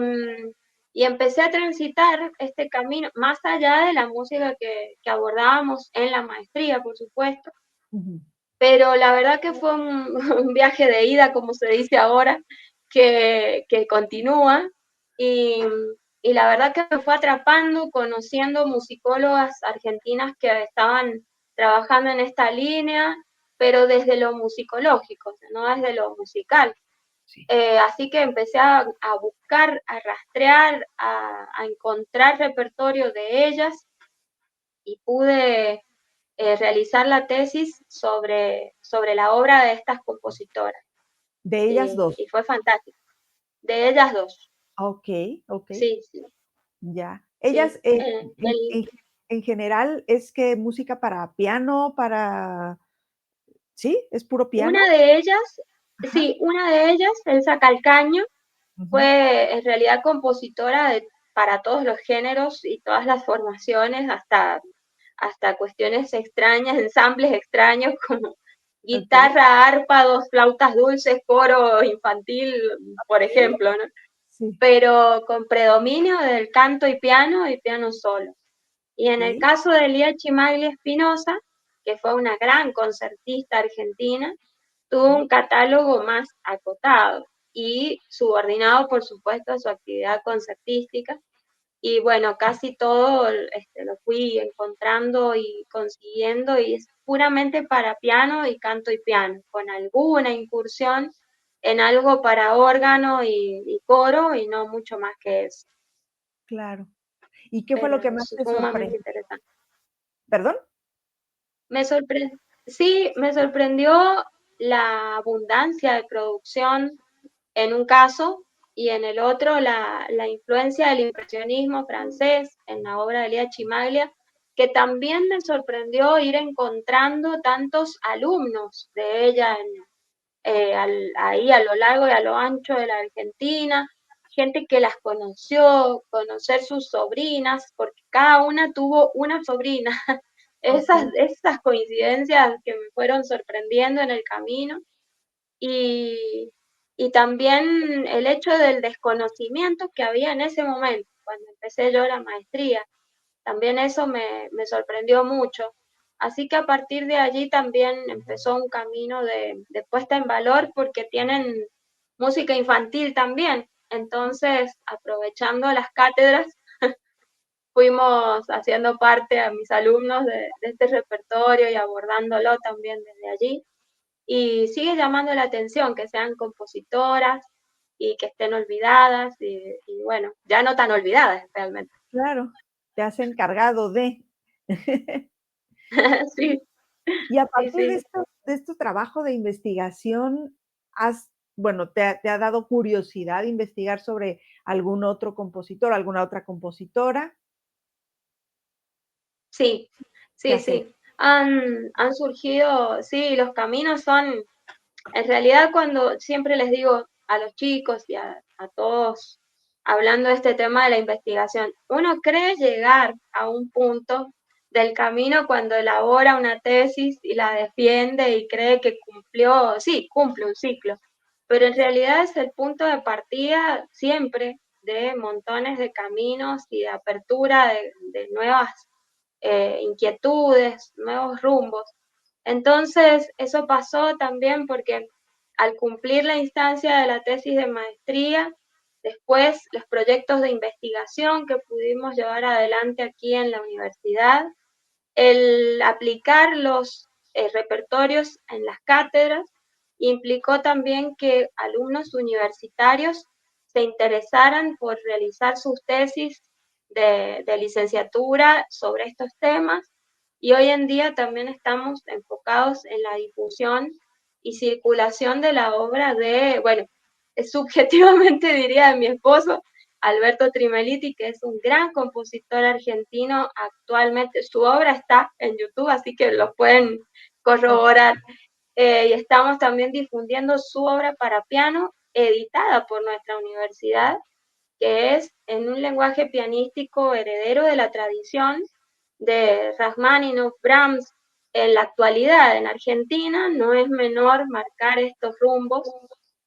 y empecé a transitar este camino, más allá de la música que abordábamos en la maestría, por supuesto, Ujú. pero la verdad que fue un, un viaje de ida, como se dice ahora, que continúa y, y la verdad que me fue atrapando, conociendo musicólogas argentinas que estaban trabajando en esta línea, pero desde lo musicológico, no desde lo musical. Sí. Así que empecé a buscar, a rastrear, a encontrar repertorio de ellas y pude realizar la tesis sobre la obra de estas compositoras. De ellas dos. Y fue fantástico. De ellas dos. Okey, okey, Sí, sí, ya. sí. Ellas, en general, ¿es que música para piano, para sí, es puro piano? Una de ellas, Ajá, sí, una de ellas, Elsa Calcaño, ujú, fue en realidad compositora para todos los géneros y todas las formaciones, hasta cuestiones extrañas, ensambles extraños como okey, guitarra, arpa, dos flautas dulces, coro infantil, por okey, ejemplo, ¿no? sí, Pero con predominio del canto y piano solo. Y en el okey, caso de Lía Chimaglia Espinosa, que fue una gran concertista argentina, tuvo un okey, catálogo más acotado y subordinado, por supuesto, a su actividad concertística. Y bueno, casi todo lo fui encontrando y consiguiendo y es puramente para piano y canto y piano, con alguna incursión en algo para órgano y coro y no mucho más que eso, claro. ¿Y qué fue pero lo que más es te sumamente sorprendió? interesante. ¿Perdón? Me sorprendió, sí, me sorprendió la abundancia de producción en un caso y en el otro la influencia del impresionismo francés en la obra de Elia Chimaglia, que también me sorprendió ir encontrando tantos alumnos de ella ahí a lo largo y a lo ancho de la Argentina, gente que las conoció, conocer sus sobrinas, porque cada una tuvo una sobrina. Ok. Esas coincidencias que me fueron sorprendiendo en el camino y, y también el hecho del desconocimiento que había en ese momento, cuando empecé yo la maestría. También eso me sorprendió mucho. Así que a partir de allí también empezó un camino de puesta en valor porque tienen música infantil también. Entonces, aprovechando las cátedras, fuimos haciendo parte a mis alumnos de este repertorio y abordándolo también desde allí. Y sigue llamando la atención que sean compositoras y que estén olvidadas y bueno, ya no tan olvidadas realmente. Claro, te has encargado de. Sí, Y a sí, partir sí. de este trabajo de investigación, bueno, te ha dado curiosidad investigar sobre algún otro compositor, alguna otra compositora. Sí, ¿Qué sí, has hecho? sí. Han surgido, sí, los caminos son, en realidad cuando siempre les digo a los chicos y a todos, hablando de este tema de la investigación, uno cree llegar a un punto del camino cuando elabora una tesis y la defiende y cree que cumplió, sí, cumple un ciclo, pero en realidad es el punto de partida siempre de montones de caminos y de apertura de nuevas inquietudes, nuevos rumbos. Entonces, eso pasó también porque al cumplir la instancia de la tesis de maestría, después los proyectos de investigación que pudimos llevar adelante aquí en la universidad, el aplicar los repertorios en las cátedras implicó también que alumnos universitarios se interesaran por realizar sus tesis de licenciatura sobre estos temas y hoy en día también estamos enfocados en la difusión y circulación de la obra de, bueno, subjetivamente diría de mi esposo, Alberto Trimeliti, que es un gran compositor argentino actualmente. Su obra está en YouTube, así que lo pueden corroborar. Y estamos también difundiendo su obra para piano, editada por nuestra universidad, que es en un lenguaje pianístico heredero de la tradición de Rachmaninoff, Brahms. En la actualidad en Argentina no es menor marcar estos rumbos,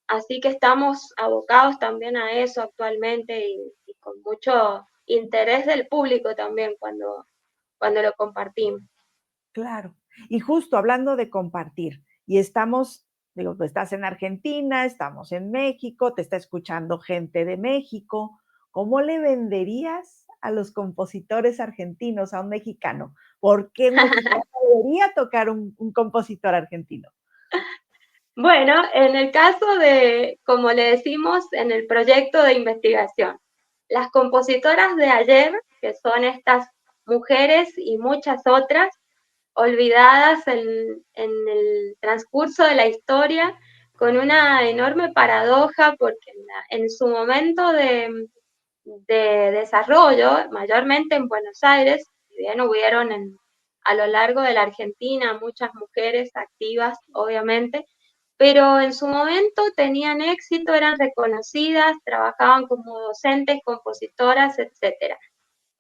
así que estamos abocados también a eso actualmente y con mucho interés del público también cuando lo compartimos. Claro. Y justo hablando de compartir, y estamos, digo, tú estás en Argentina, estamos en México, te está escuchando gente de México. ¿Cómo le venderías a los compositores argentinos a un mexicano? ¿Por qué un mexicano debería tocar un compositor argentino? Bueno, en el caso de, como le decimos, en el proyecto de investigación, las compositoras de ayer, que son estas mujeres y muchas otras, olvidadas en el transcurso de la historia, con una enorme paradoja, porque en su momento de desarrollo, mayormente en Buenos Aires, si bien hubieron a lo largo de la Argentina muchas mujeres activas, obviamente, pero en su momento tenían éxito, eran reconocidas, trabajaban como docentes, compositoras, etcétera.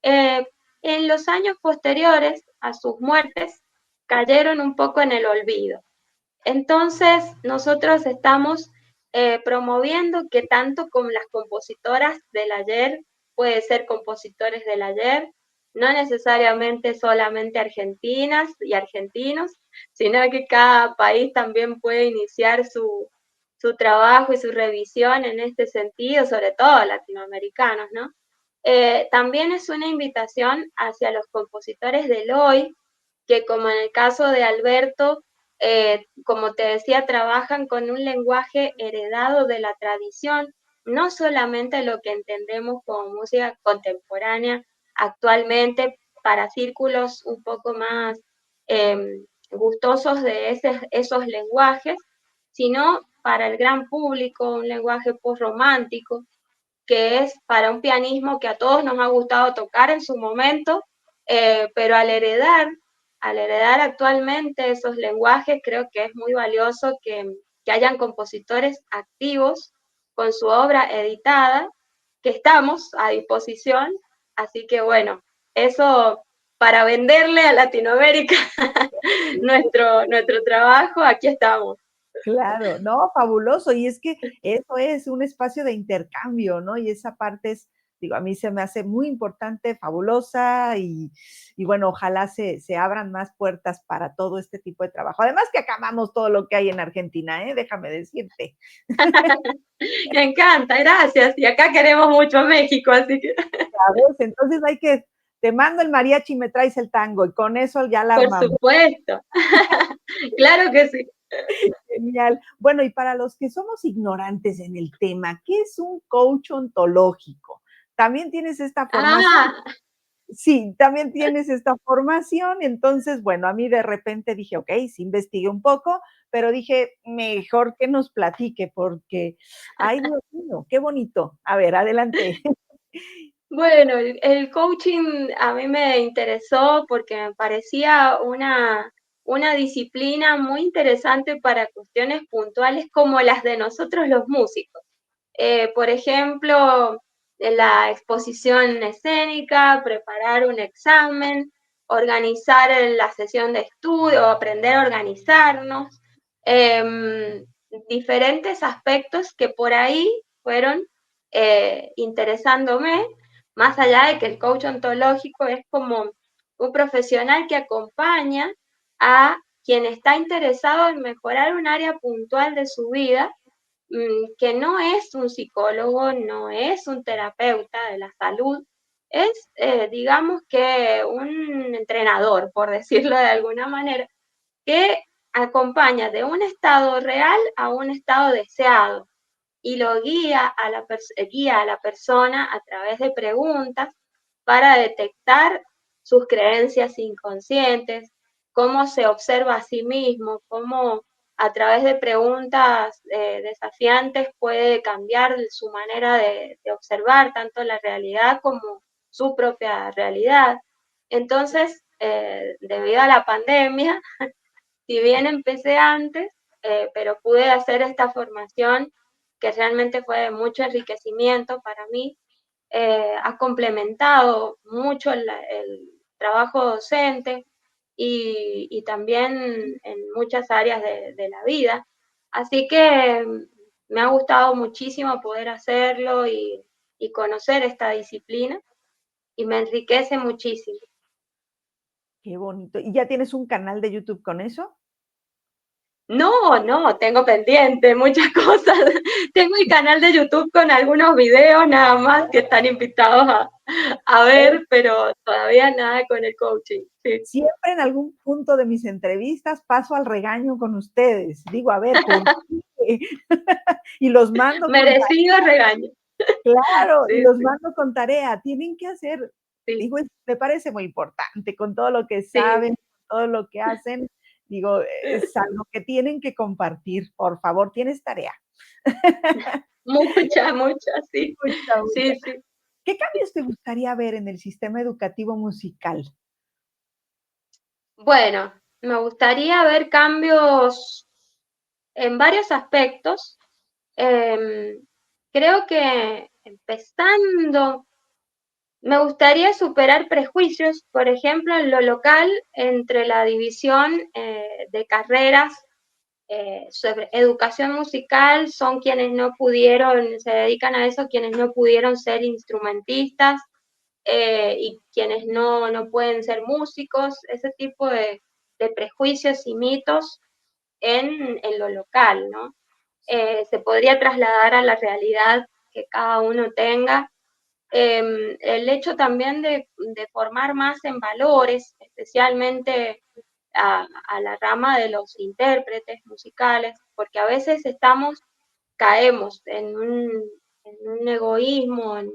Eh, en los años posteriores a sus muertes, cayeron un poco en el olvido. Entonces, nosotros estamos promoviendo que tanto como las compositoras del ayer, puede ser compositores del ayer, no necesariamente solamente argentinas y argentinos, sino que cada país también puede iniciar su trabajo y su revisión en este sentido, sobre todo latinoamericanos, ¿no? También es una invitación hacia los compositores del hoy, que como en el caso de Alberto, como te decía, trabajan con un lenguaje heredado de la tradición, no solamente lo que entendemos como música contemporánea actualmente para círculos un poco más gustosos de esos lenguajes, sino para el gran público, un lenguaje postromántico, que es para un pianismo que a todos nos ha gustado tocar en su momento, pero al heredar actualmente esos lenguajes, creo que es muy valioso que hayan compositores activos con su obra editada, que estamos a disposición, así que bueno, eso para venderle a Latinoamérica nuestro trabajo, aquí estamos. Claro, no, fabuloso. Y es que eso es un espacio de intercambio, ¿no? Y esa parte es, digo, a mí se me hace muy importante, fabulosa y bueno, ojalá se abran más puertas para todo este tipo de trabajo. Además que acá amamos todo lo que hay en Argentina, ¿eh? Déjame decirte. Me encanta, gracias. Y acá queremos mucho a México, así que ¿Sabes? Entonces hay que, te mando el mariachi y me traes el tango y con eso ya la por armamos. supuesto. Claro que sí. Genial. Bueno, y para los que somos ignorantes en el tema, ¿qué es un coach ontológico? ¿También tienes esta formación? Ah, Sí, también tienes esta formación. Entonces, bueno, a mí de repente dije, ok, sí investigué un poco, pero dije, mejor que nos platique porque, ay, Dios mío, qué bonito. A ver, adelante. bueno, el coaching a mí me interesó porque me parecía una disciplina muy interesante para cuestiones puntuales como las de nosotros los músicos. Por ejemplo, la exposición escénica, preparar un examen, organizar la sesión de estudio, aprender a organizarnos, diferentes aspectos que por ahí fueron interesándome, más allá de que el coach ontológico es como un profesional que acompaña a quien está interesado en mejorar un área puntual de su vida, que no es un psicólogo, no es un terapeuta de la salud, es, digamos que un entrenador, por decirlo de alguna manera, que acompaña de un estado real a un estado deseado y lo guía a la persona a través de preguntas para detectar sus creencias inconscientes, cómo se observa a sí mismo, cómo a través de preguntas desafiantes puede cambiar su manera de observar tanto la realidad como su propia realidad. Entonces, debido a la pandemia, si bien empecé antes, pero pude hacer esta formación que realmente fue de mucho enriquecimiento para mí, ha complementado mucho el trabajo docente y también en muchas áreas de la vida. Así que me ha gustado muchísimo poder hacerlo y conocer esta disciplina y me enriquece muchísimo. Qué bonito. ¿Y ya tienes un canal de YouTube con eso? No, no, tengo pendiente muchas cosas. Tengo el canal de YouTube con algunos videos nada más que están invitados a ver, pero todavía nada con el coaching. Sí. Siempre en algún punto de mis entrevistas paso al regaño con ustedes. Digo, a ver, ¿por qué? Y los mando con Merecido regaño. claro, y Sí, los sí, mando con tarea. Tienen que hacer, sí, digo, me parece muy importante con todo lo que sí. saben, todo lo que hacen. Digo, es algo que tienen que compartir. Por favor, tienes tarea. Muchas, muchas, sí. Mucha, mucha. Sí, sí. ¿Qué cambios te gustaría ver en el sistema educativo musical? Bueno, me gustaría ver cambios en varios aspectos. Em, Creo que empezando me gustaría superar prejuicios, por ejemplo, en lo local, entre la división de carreras sobre educación musical, son quienes no pudieron, se dedican a eso, quienes no pudieron ser instrumentistas y quienes no pueden ser músicos, ese tipo de prejuicios y mitos en lo local, ¿no? Se podría trasladar a la realidad que cada uno tenga, el hecho también de formar más en valores, especialmente a la rama de los intérpretes musicales, porque a veces caemos en un egoísmo, en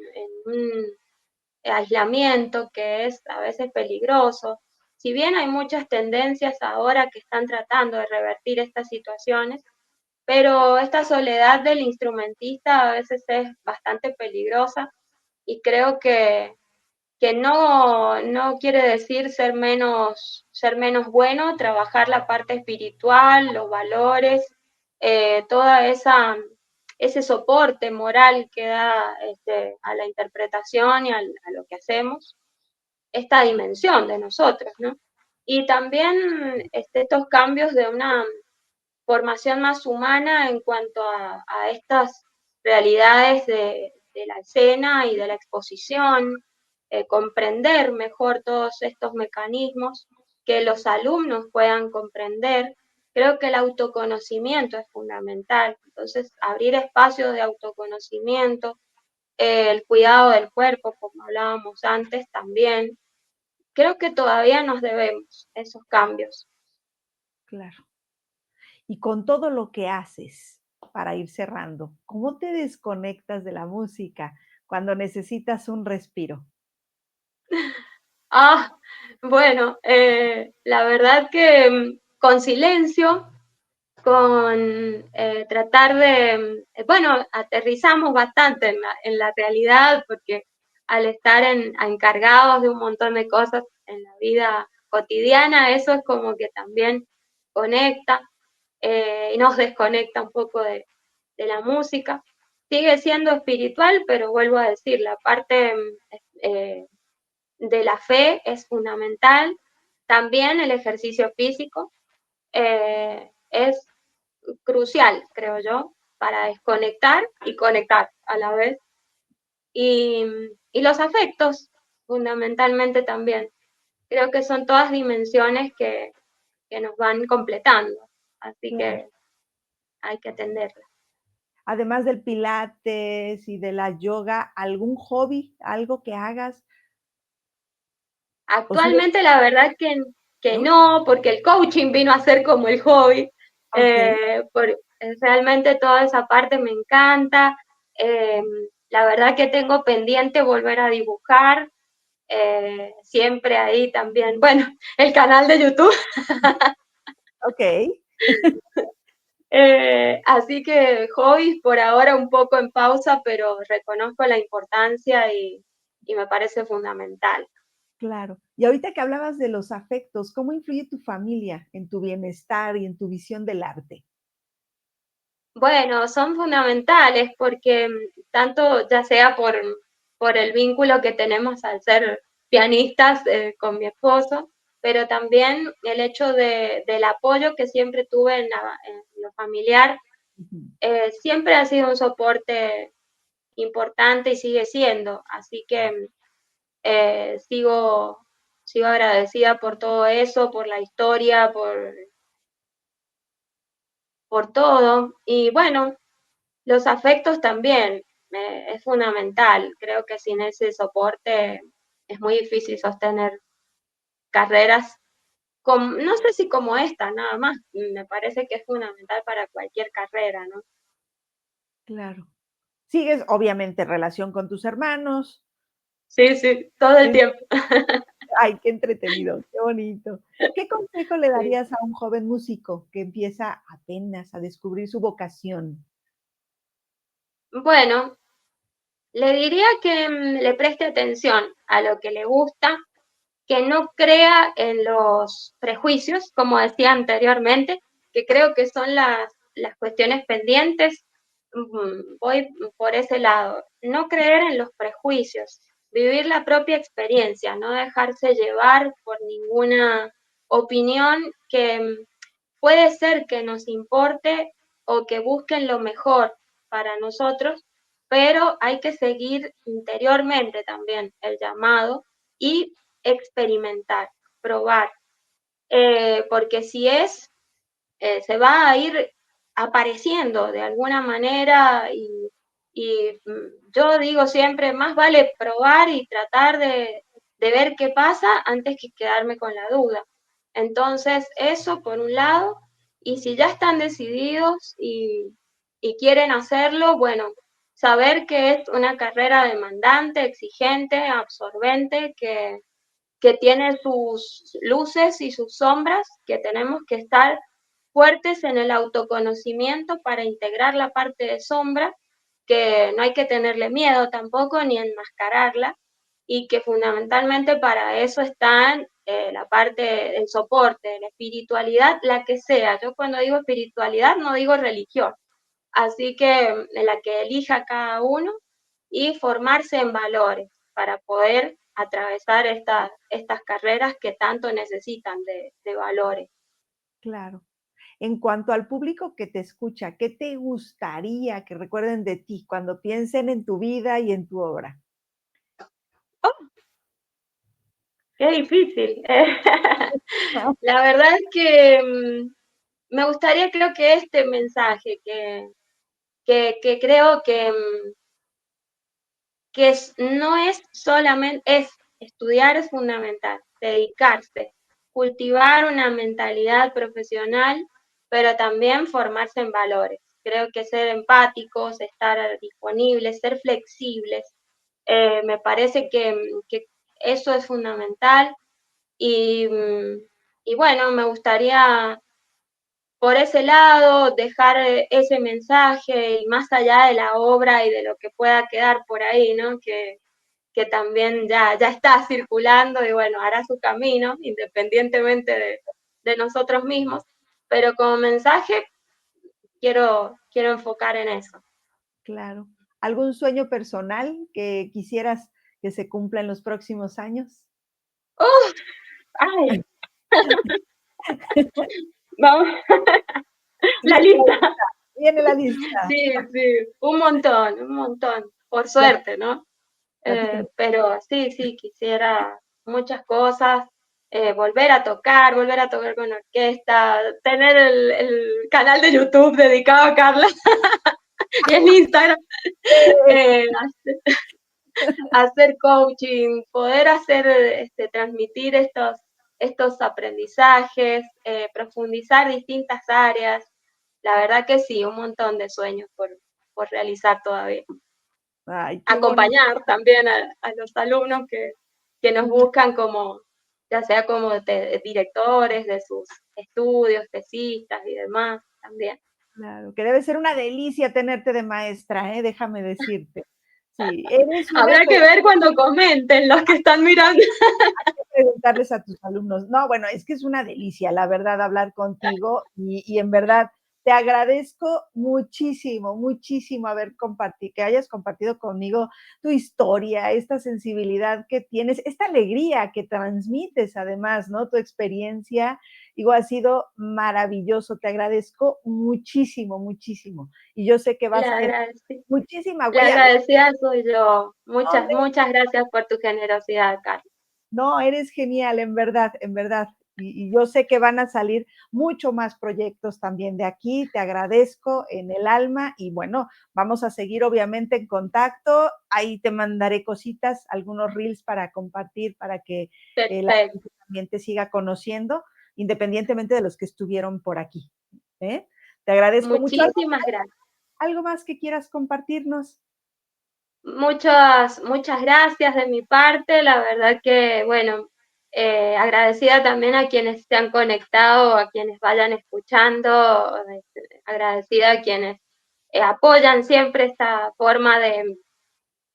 un aislamiento que es a veces peligroso. Si bien hay muchas tendencias ahora que están tratando de revertir estas situaciones, pero esta soledad del instrumentista a veces es bastante peligrosa y creo que no quiere decir ser menos bueno, trabajar la parte espiritual, los valores, toda ese soporte moral que da a la interpretación y a lo que hacemos, esta dimensión de nosotros, ¿no? Y también estos cambios de una formación más humana en cuanto a estas realidades de la escena y de la exposición, comprender mejor todos estos mecanismos, que los alumnos puedan comprender. Creo que el autoconocimiento es fundamental, entonces abrir espacios de autoconocimiento, el cuidado del cuerpo, como hablábamos antes también. Creo que todavía nos debemos esos cambios. Claro. Y con todo lo que haces, para ir cerrando, ¿cómo te desconectas de la música cuando necesitas un respiro? Ah, bueno, la verdad que con silencio, con tratar de, bueno, aterrizamos bastante en la realidad porque al estar encargados de un montón de cosas en la vida cotidiana, eso es como que también conecta y nos desconecta un poco de la música. Sigue siendo espiritual, pero vuelvo a decir, la parte eh, de la fe es fundamental. También el ejercicio físico es crucial, creo yo, para desconectar y conectar a la vez. Y, y los afectos, fundamentalmente también. Creo que son todas dimensiones que nos van completando, así Claro. que hay que atenderlas. Además del pilates y de la yoga, ¿algún hobby, algo que hagas? ¿O sigues, Actualmente la verdad que no? no, porque el coaching vino a ser como el hobby. Okey, Realmente toda esa parte me encanta. Eh, la verdad que tengo pendiente volver a dibujar. Siempre ahí también, bueno, el canal de YouTube. okey, Así que hobbies por ahora un poco en pausa, pero reconozco la importancia y me parece fundamental. claro. Y ahorita que hablabas de los afectos, ¿cómo influye tu familia en tu bienestar y en tu visión del arte? Bueno, son fundamentales porque tanto ya sea por el vínculo que tenemos al ser pianistas con mi esposo, pero también el hecho del apoyo que siempre tuve en lo familiar, Ujú. siempre ha sido un soporte importante y sigue siendo. Así que sigo agradecida por todo eso, por la historia, por todo. Y bueno, los afectos también, es fundamental. Creo que sin ese soporte es muy difícil sostener carreras no sé si como esta, nada más. Me parece que es fundamental para cualquier carrera, ¿no? Claro. Sigues, obviamente, relación con tus hermanos. Sí, sí, todo el Sí. tiempo. Ay, qué entretenido, qué bonito. ¿Qué consejo le Sí. darías a un joven músico que empieza apenas a descubrir su vocación? Bueno, le diría que le preste atención a lo que le gusta, que no crea en los prejuicios, como decía anteriormente, que creo que son las cuestiones pendientes. Voy por ese lado. No creer en los prejuicios, vivir la propia experiencia, no dejarse llevar por ninguna opinión que puede ser que nos importe o que busquen lo mejor para nosotros, pero hay que seguir interiormente también el llamado y experimentar, probar, porque si se va a ir apareciendo de alguna manera yo digo siempre, más vale probar y tratar de ver qué pasa antes que quedarme con la duda. Entonces, eso por un lado, y si ya están decididos y quieren hacerlo, bueno, saber que es una carrera demandante, exigente, absorbente, que tiene sus luces y sus sombras, que tenemos que estar fuertes en el autoconocimiento para integrar la parte de sombra, que no hay que tenerle miedo tampoco ni enmascararla, y que fundamentalmente para eso están la parte del soporte, la espiritualidad, la que sea. Yo cuando digo espiritualidad no digo religión, así que la que elija cada uno y formarse en valores para poder atravesar estas carreras que tanto necesitan de valores. Claro. En cuanto al público que te escucha, ¿qué te gustaría que recuerden de ti cuando piensen en tu vida y en tu obra? ¡Oh! ¡Qué difícil! La verdad es que me gustaría, creo que este mensaje que creo que no es solamente, estudiar es fundamental, dedicarse, cultivar una mentalidad profesional, pero también formarse en valores. Creo que ser empáticos, estar disponibles, ser flexibles, me parece que eso es fundamental y, y bueno, me gustaría por ese lado, dejar ese mensaje y más allá de la obra y de lo que pueda quedar por ahí, ¿no? Que también ya está circulando y bueno, hará su camino independientemente de nosotros mismos, pero como mensaje quiero enfocar en eso. Claro. ¿Algún sueño personal que quisieras que se cumpla en los próximos años? ¡Uf! ¡Ay! Vamos, la lista. Viene la lista. Sí, sí, un montón, por suerte, ¿no? Pero sí, quisiera muchas cosas, volver a tocar con orquesta, tener el canal de YouTube dedicado a Carla y el Instagram, hacer coaching, poder transmitir estos aprendizajes, profundizar distintas áreas. La verdad que sí, un montón de sueños por realizar todavía. Ay, qué bonito. Acompañar también a los alumnos que nos buscan como, ya sea como directores de sus estudios, tesistas y demás también. Claro, que debe ser una delicia tenerte de maestra, déjame decirte. Sí, eres una Habrá que ver cuando comenten los que están mirando. preguntarles a tus alumnos. No, bueno, es que es una delicia, la verdad, hablar contigo y en verdad te agradezco muchísimo, muchísimo que hayas compartido conmigo tu historia, esta sensibilidad que tienes, esta alegría que transmites además, ¿no? Tu experiencia, digo, ha sido maravilloso. Te agradezco muchísimo, muchísimo. Y yo sé que vas a dejar muchísima La huella. agradecida soy yo. No, Muchas gracias por tu generosidad, Carlos. no, eres genial, en verdad, en verdad. Y yo sé que van a salir mucho más proyectos también de aquí. Te agradezco en el alma y bueno, vamos a seguir obviamente en contacto. Ahí te mandaré cositas, algunos reels para compartir, para que la gente también te siga conociendo, independientemente de los que estuvieron por aquí. Te agradezco mucho. Muchísimas gracias. ¿Algo más que quieras compartirnos? Muchas gracias de mi parte. La verdad que, bueno, agradecida también a quienes se han conectado, a quienes vayan escuchando, agradecida a quienes apoyan siempre esta forma de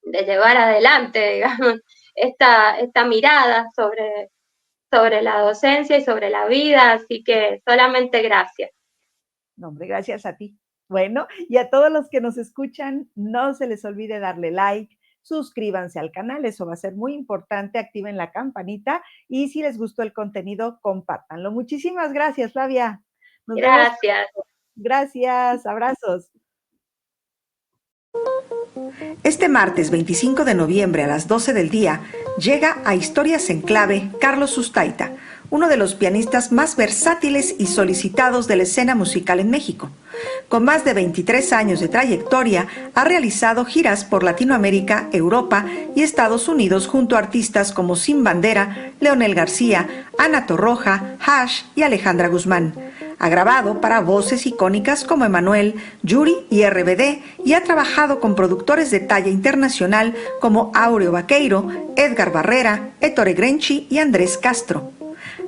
llevar adelante, digamos, esta mirada sobre la docencia y sobre la vida. Así que solamente gracias. No, hombre, gracias a ti. Bueno, y a todos los que nos escuchan, no se les olvide darle like, suscríbanse al canal, eso va a ser muy importante, activen la campanita y si les gustó el contenido, compártanlo. Muchísimas gracias, Flavia. Nos vemos. Gracias. Gracias, abrazos. Este martes 25 de noviembre a las 12 del día llega a Historias en Clave Carlos Sustaita, uno de los pianistas más versátiles y solicitados de la escena musical en México. Con más de 23 años de trayectoria, ha realizado giras por Latinoamérica, Europa y Estados Unidos junto a artistas como Sin Bandera, Leonel García, Ana Torroja, Hash y Alejandra Guzmán. Ha grabado para voces icónicas como Emanuel, Yuri y RBD y ha trabajado con productores de talla internacional como Áureo Baqueiro, Edgar Barrera, Ettore Grenchi y Andrés Castro.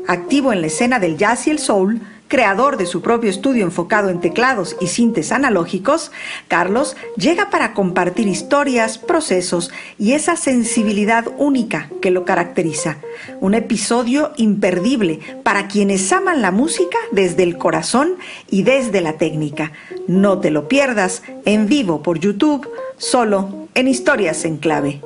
Activo en la escena del jazz y el soul, creador de su propio estudio enfocado en teclados y sintes analógicos, Carlos llega para compartir historias, procesos y esa sensibilidad única que lo caracteriza. Un episodio imperdible para quienes aman la música desde el corazón y desde la técnica. No te lo pierdas en vivo por YouTube, solo en Historias en Clave.